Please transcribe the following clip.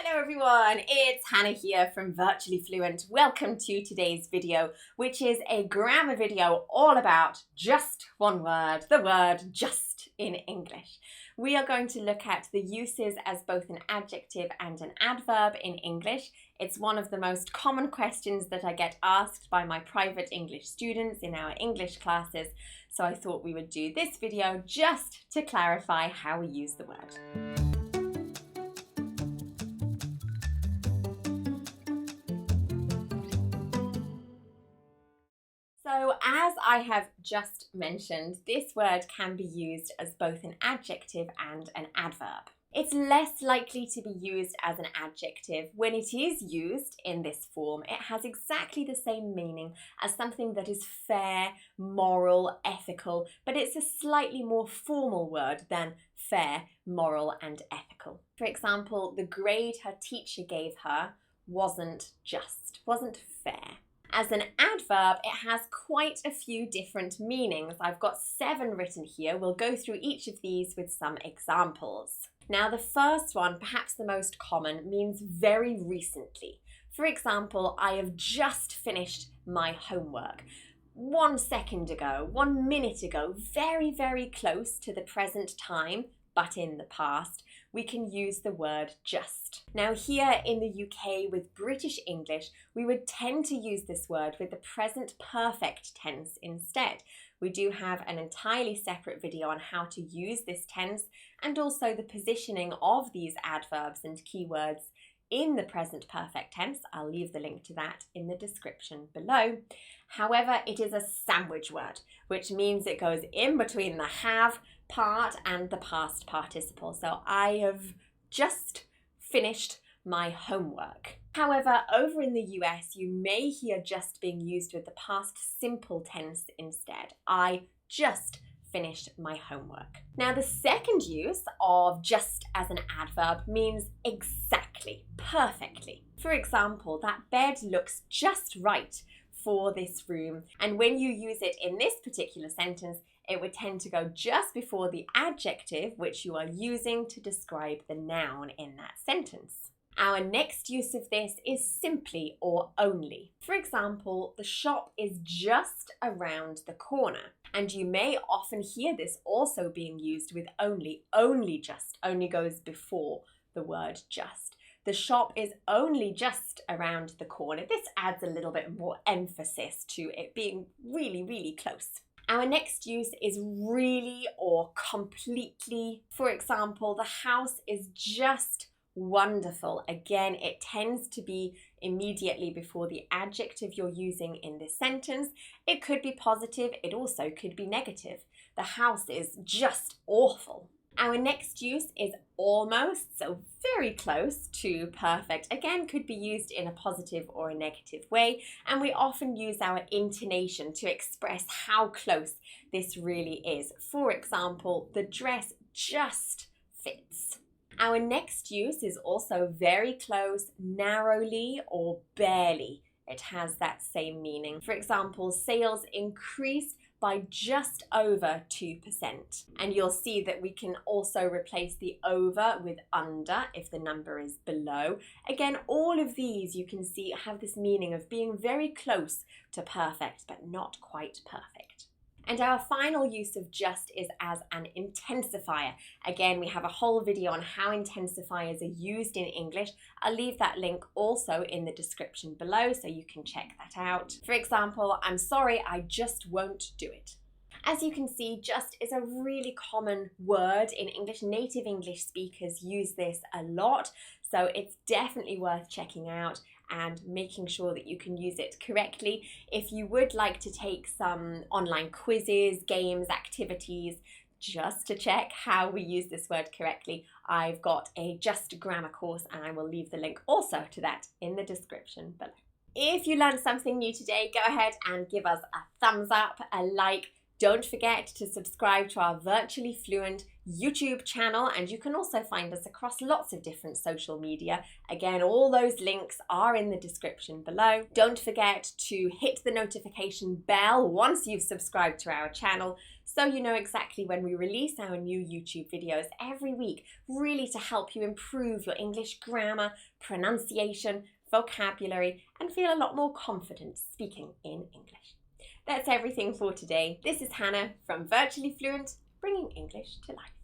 Hello everyone, it's Hannah here from Virtually Fluent. Welcome to today's video, which is a grammar video all about just one word, the word just in English. We are going to look at the uses as both an adjective and an adverb in English. It's one of the most common questions that I get asked by my private English students in our English classes, so I thought we would do this video just to clarify how we use the word. So as I have just mentioned, this word can be used as both an adjective and an adverb. It's less likely to be used as an adjective. When it is used in this form, it has exactly the same meaning as something that is fair, moral, ethical, but it's a slightly more formal word than fair, moral, and ethical. For example, the grade her teacher gave her wasn't just, wasn't fair. As an adverb, it has quite a few different meanings. I've got 7 written here. We'll go through each of these with some examples. Now, the first one, perhaps the most common, means very recently. For example, I have just finished my homework. 1 second ago, 1 minute ago, very, very close to the present time, but in the past, we can use the word just. Now here in the UK with British English, we would tend to use this word with the present perfect tense instead. We do have an entirely separate video on how to use this tense and also the positioning of these adverbs and keywords in the present perfect tense. I'll leave the link to that in the description below. However, it is a sandwich word, which means it goes in between the have part and the past participle. So I have just finished my homework. However, over in the US, you may hear just being used with the past simple tense instead. I just finished my homework. Now, the second use of just as an adverb means exactly, perfectly. For example, that bed looks just right for this room. And when you use it in this particular sentence, it would tend to go just before the adjective which you are using to describe the noun in that sentence. Our next use of this is simply or only. For example, the shop is just around the corner. And you may often hear this also being used with only. Only just only goes before the word just. The shop is only just around the corner. This adds a little bit more emphasis to it being really, really close. Our next use is really or completely. For example, the house is just wonderful. Again, it tends to be immediately before the adjective you're using in this sentence. It could be positive, it also could be negative. The house is just awful. Our next use is almost, so very close to perfect. Again, could be used in a positive or a negative way, and we often use our intonation to express how close this really is. For example, the dress just fits. Our next use is also very close, narrowly or barely. It has that same meaning. For example, sales increased by just over 2%. And you'll see that we can also replace the over with under if the number is below. Again, all of these you can see have this meaning of being very close to perfect, but not quite perfect. And our final use of just is as an intensifier. Again, we have a whole video on how intensifiers are used in English. I'll leave that link also in the description below so you can check that out. For example, I'm sorry, I just won't do it. As you can see, just is a really common word in English. Native English speakers use this a lot, so it's definitely worth checking out and making sure that you can use it correctly. If you would like to take some online quizzes, games, activities, just to check how we use this word correctly, I've got a Just Grammar course and I will leave the link also to that in the description below. If you learned something new today, go ahead and give us a thumbs up, a like. Don't forget to subscribe to our Virtually Fluent YouTube channel, and you can also find us across lots of different social media. Again, all those links are in the description below. Don't forget to hit the notification bell once you've subscribed to our channel so you know exactly when we release our new YouTube videos every week, really to help you improve your English grammar, pronunciation, vocabulary, and feel a lot more confident speaking in English. That's everything for today. This is Hannah from Virtually Fluent, bringing English to life.